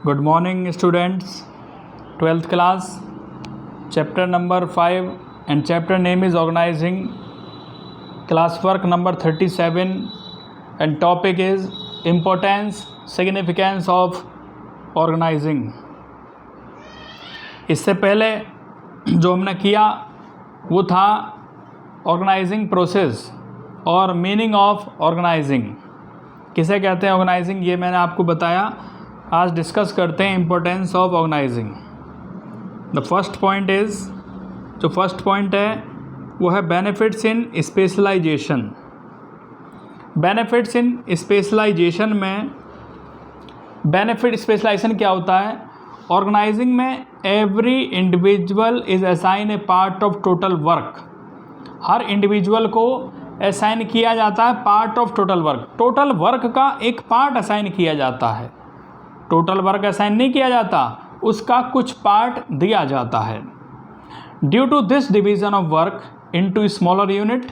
Good morning students, 12th class, chapter number 5 and chapter name is organizing, classwork number 37 and topic is importance, significance of organizing। इससे पहले जो हमने किया वो था ऑर्गेनाइजिंग प्रोसेस और मीनिंग ऑफ ऑर्गेनाइजिंग, किसे कहते हैं ऑर्गेनाइजिंग, ये मैंने आपको बताया। आज डिस्कस करते हैं importance of organizing. The first point is, जो फर्स्ट पॉइंट है वो है benefits in specialization. Benefits in specialization में, बेनिफिट स्पेशलाइजेशन क्या होता है? ऑर्गेनाइजिंग में every individual is assign a part of total work. हर इंडिविजुअल को असाइन किया जाता है part of total work. Total work का एक पार्ट असाइन किया जाता है। टोटल वर्क असाइन नहीं किया जाता, उसका कुछ पार्ट दिया जाता है। Due to this division of work into smaller unit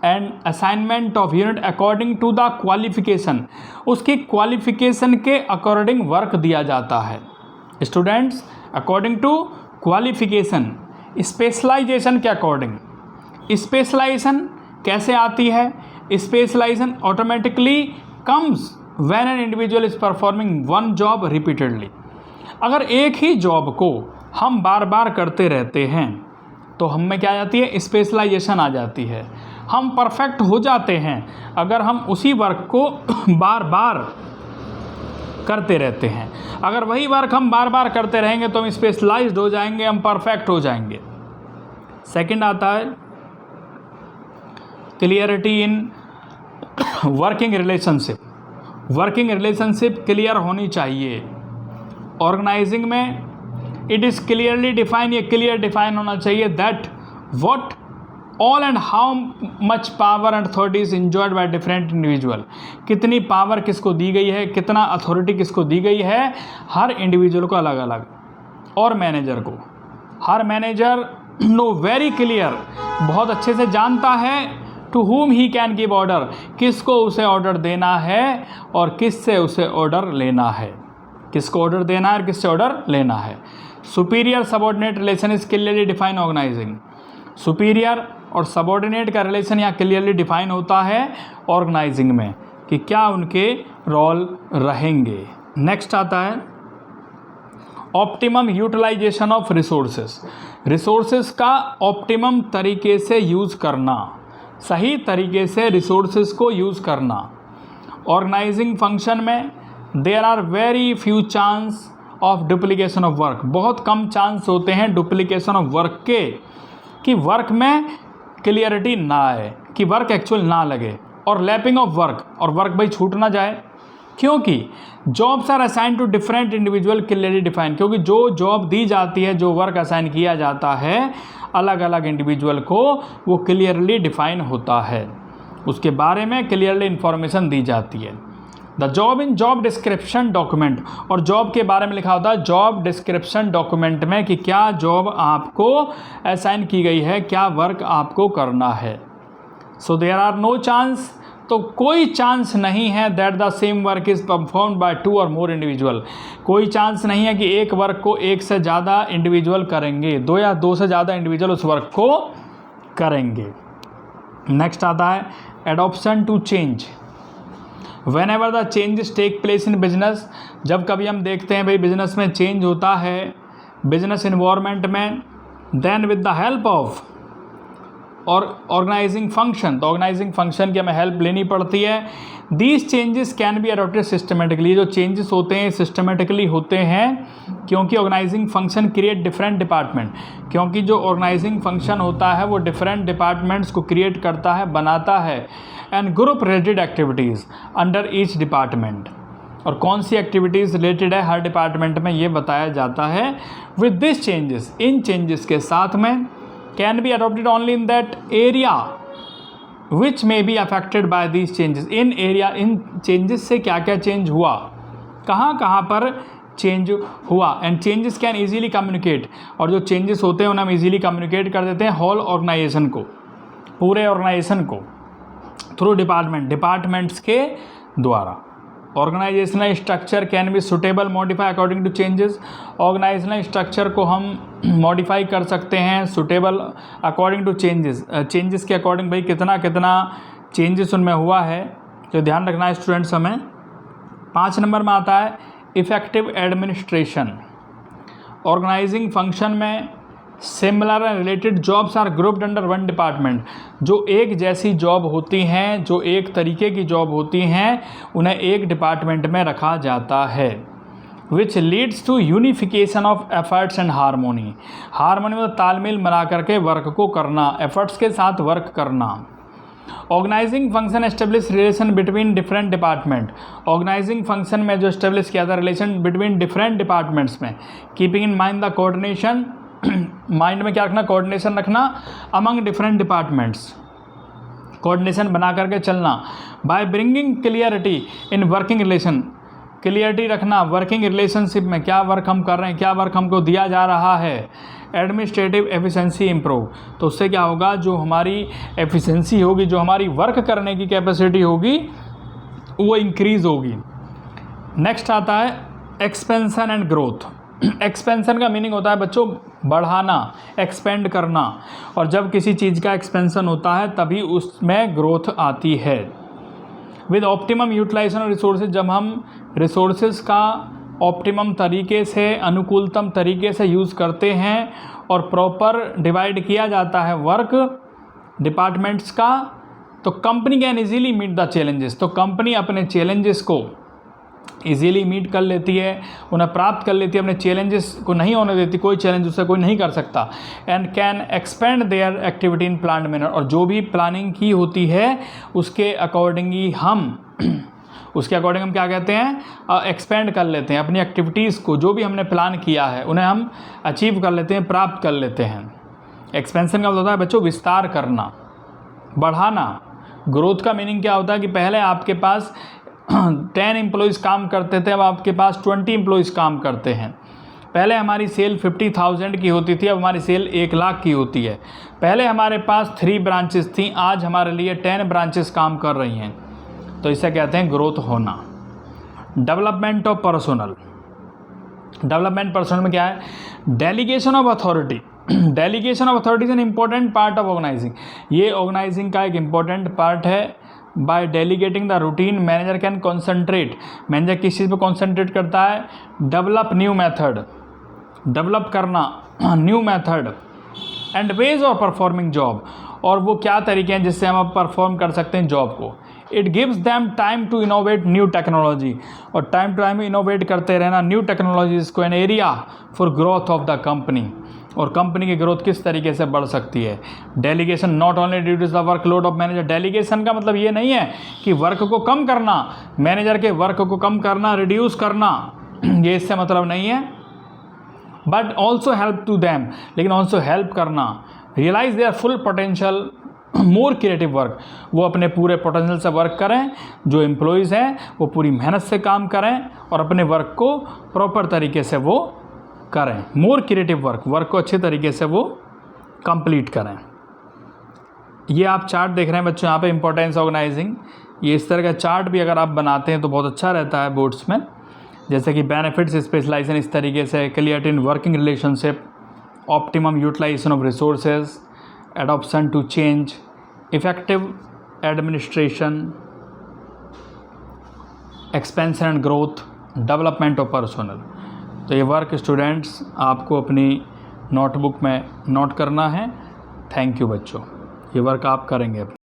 and assignment of unit according to the qualification, उसकी क्वालिफिकेशन के अकॉर्डिंग वर्क दिया जाता है। Students, according to qualification, specialization के अकॉर्डिंग। स्पेशलाइजेशन कैसे आती है? Specialization automatically comes when an individual is performing one job repeatedly. अगर एक ही जॉब को हम बार बार करते रहते हैं तो हम में क्या आ जाती है? स्पेशलाइजेशन आ जाती है। हम परफेक्ट हो जाते हैं अगर हम उसी वर्क को बार बार करते रहते हैं। अगर वही वर्क हम बार बार करते रहेंगे तो हम स्पेशलाइज्ड हो जाएंगे, हम परफेक्ट हो जाएंगे। सेकंड आता है clarity in working relationship. Working relationship clear होनी चाहिए। ऑर्गेनाइजिंग में इट इज़ क्लियरली डिफाइन, ये क्लियर डिफाइन होना चाहिए that what all and how much power and authority is enjoyed by different individual. कितनी पावर किसको दी गई है, कितना अथॉरिटी किसको दी गई है, हर इंडिविजुअल को अलग अलग। और मैनेजर को, हर मैनेजर नो वेरी क्लियर, बहुत अच्छे से जानता है to whom he can give order, किसको उसे ऑर्डर देना है और किससे उसे ऑर्डर लेना है, किसको ऑर्डर देना है और किससे ऑर्डर लेना है। Superior subordinate relation is clearly define organizing. Superior और सबऑर्डिनेट का रिलेशन यहाँ क्लियरली डिफाइन होता है ऑर्गेनाइजिंग में कि क्या उनके रोल रहेंगे। नेक्स्ट आता है optimum utilization of resources. Resources का ऑप्टिमम तरीके से यूज़ करना, सही तरीके से रिसोर्सेज को यूज़ करना। ऑर्गेनाइजिंग फंक्शन में there are very few chance of duplication of work. बहुत कम चांस होते हैं डुप्लीकेशन ऑफ वर्क के, कि वर्क में क्लियरिटी ना आए, कि वर्क एक्चुअल ना लगे, और लैपिंग ऑफ वर्क, और वर्क भाई छूट ना जाए। क्योंकि jobs are assign to different individual clearly define, क्योंकि जो जॉब दी जाती है, जो वर्क असाइन किया जाता है अलग अलग इंडिविजुअल को, वो क्लियरली डिफाइन होता है, उसके बारे में क्लियरली इंफॉर्मेशन दी जाती है। The job in job description document, और जॉब के बारे में लिखा होता है जॉब डिस्क्रिप्शन डॉक्यूमेंट में कि क्या जॉब आपको असाइन की गई है, क्या वर्क आपको करना है। So there are no chance, तो कोई चांस नहीं है that the same work is performed by two or more individual. कोई चांस नहीं है कि एक वर्क को एक से ज़्यादा इंडिविजुअल करेंगे, दो या दो से ज़्यादा इंडिविजुअल उस वर्क को करेंगे। नेक्स्ट आता है adoption to change. Whenever the changes take place in business, जब कभी हम देखते हैं भाई बिजनेस में चेंज होता है, बिजनेस इन्वायरमेंट में, then with the help of और ऑर्गेनाइजिंग फंक्शन, तो ऑर्गेनाइजिंग फंक्शन की हमें हेल्प लेनी पड़ती है। These changes can be adopted systematically. जो चेंजेस होते हैं सिस्टमेटिकली होते हैं, क्योंकि organizing function create different department, क्योंकि जो ऑर्गेनाइजिंग फंक्शन होता है वो डिफरेंट डिपार्टमेंट्स को क्रिएट करता है, बनाता है, and group related activities under each department. और कौन सी एक्टिविटीज़ रिलेटेड है हर डिपार्टमेंट में ये बताया जाता है। With this changes, in changes के साथ में, can be adopted only in that area which may be affected by these changes। In area, in changes से क्या क्या चेंज हुआ, कहाँ कहाँ पर चेंज हुआ, and changes can easily communicate, और जो चेंजेस होते हैं उन्हें हम ईजीली कम्युनिकेट कर देते हैं होल ऑर्गेनाइजेशन को, पूरे ऑर्गेनाइजेशन को, थ्रू डिपार्टमेंट्स के द्वारा। Organizational structure can be suitable modify according to changes. Organizational structure को हम मॉडिफाई कर सकते हैं suitable according to changes, changes के अकॉर्डिंग भाई कितना कितना चेंजेस उनमें हुआ है, तो ध्यान रखना है स्टूडेंट्स हमें। 5 नंबर में आता है इफ़ेक्टिव एडमिनिस्ट्रेशन। ऑर्गेनाइजिंग फंक्शन में similar and related jobs are grouped under one department. जो एक जैसी जॉब होती हैं, जो एक तरीके की जॉब होती हैं, उन्हें एक डिपार्टमेंट में रखा जाता है। Which leads to unification of efforts and harmony. Harmony मतलब तालमेल बना करके वर्क को करना, एफर्ट्स के साथ वर्क करना। Organizing function establish relation between different department. Organizing function में जो एस्टेब्लिश किया था रिलेशन बिटवीन डिफरेंट डिपार्टमेंट्स में, keeping in mind the coordination, mind में क्या रखना, कोऑर्डिनेशन रखना अमंग डिफरेंट डिपार्टमेंट्स, कोऑर्डिनेशन बना करके चलना। By bringing clarity in working relation, clarity रखना वर्किंग रिलेशनशिप में, क्या वर्क हम कर रहे हैं, क्या वर्क हमको दिया जा रहा है। एडमिनिस्ट्रेटिव एफिशिएंसी इम्प्रूव, तो उससे क्या होगा, जो हमारी एफिशिएंसी होगी, जो हमारी वर्क करने की कैपेसिटी होगी वो इंक्रीज़ होगी। नेक्स्ट आता है एक्सपेंशन एंड ग्रोथ। एक्सपेंशन का मीनिंग होता है बच्चों बढ़ाना, एक्सपेंड करना, और जब किसी चीज़ का एक्सपेंशन होता है तभी उसमें ग्रोथ आती है। With optimum utilization of resources, जब हम रिसोर्सेज का ऑप्टिमम तरीके से, अनुकूलतम तरीके से यूज़ करते हैं और प्रॉपर डिवाइड किया जाता है वर्क डिपार्टमेंट्स का, तो company can easily meet the challenges. तो कंपनी अपने चैलेंजेस को इजीली मीट कर लेती है, उन्हें प्राप्त कर लेती है, अपने चैलेंजेस को नहीं होने देती, कोई चैलेंज उससे कोई नहीं कर सकता। And can expand there activity in planned manner, और जो भी प्लानिंग की होती है उसके अकॉर्डिंग ही हम क्या कहते हैं, एक्सपेंड कर लेते हैं अपनी एक्टिविटीज़ को, जो भी हमने प्लान किया है उन्हें हम अचीव कर लेते हैं, प्राप्त कर लेते हैं। एक्सपेंशन का मतलब होता है बच्चों विस्तार करना, बढ़ाना। ग्रोथ का मीनिंग क्या होता है कि पहले आपके पास 10 एम्प्लॉयज़ काम करते थे, अब आपके पास 20 एम्प्लॉयज़ काम करते हैं। पहले हमारी सेल 50,000 की होती थी, अब हमारी सेल 1 लाख की होती है। पहले हमारे पास 3 ब्रांचेस थी, आज हमारे लिए 10 ब्रांचेस काम कर रही हैं, तो इसे कहते हैं ग्रोथ होना। Development of personnel, development personnel में क्या है, delegation of authority. Delegation of authority is an important part of organizing, ये ऑर्गेनाइजिंग का एक इम्पॉर्टेंट पार्ट है। By delegating the routine manager can concentrate, manager किस चीज़ पर कॉन्सेंट्रेट करता है, डेवलप न्यू मेथड, डेवलप करना new method and ways of performing job, और वो क्या तरीके हैं जिससे हम परफॉर्म कर सकते हैं जॉब को। It gives them time to innovate new technology, और टाइम टू टाइम इनोवेट करते रहना न्यू टेक्नोलॉजीज़ को। An area for growth of the company, और कंपनी की ग्रोथ किस तरीके से बढ़ सकती है। Delegation not only reduce the workload of manager, delegation का मतलब ये नहीं है कि वर्क को कम करना, मैनेजर के वर्क को कम करना, रिड्यूस करना, ये इससे मतलब नहीं है। But also help to them, लेकिन ऑल्सो हेल्प करना, realize their full potential, more creative work, वो अपने पूरे पोटेंशियल से वर्क करें। जो एम्प्लॉयज़ हैं वो पूरी मेहनत से काम करें और अपने वर्क को प्रॉपर तरीके से वो करें। मोर क्रिएटिव वर्क, वर्क को अच्छे तरीके से वो कंप्लीट करें। ये आप चार्ट देख रहे हैं बच्चों, यहाँ पे इंपॉर्टेंस ऑर्गेनाइजिंग, ये इस तरह का चार्ट भी अगर आप बनाते हैं तो बहुत अच्छा रहता है बोर्ड्स में। जैसे कि बेनिफिट्स स्पेशलाइजेशन इस तरीके से, clarity in working relationship, optimum utilization of resources, adoption to change, effective administration, expansion and growth, development of personnel. तो ये वर्क स्टूडेंट्स आपको अपनी नोटबुक में नोट करना है। थैंक यू बच्चों, ये वर्क आप करेंगे।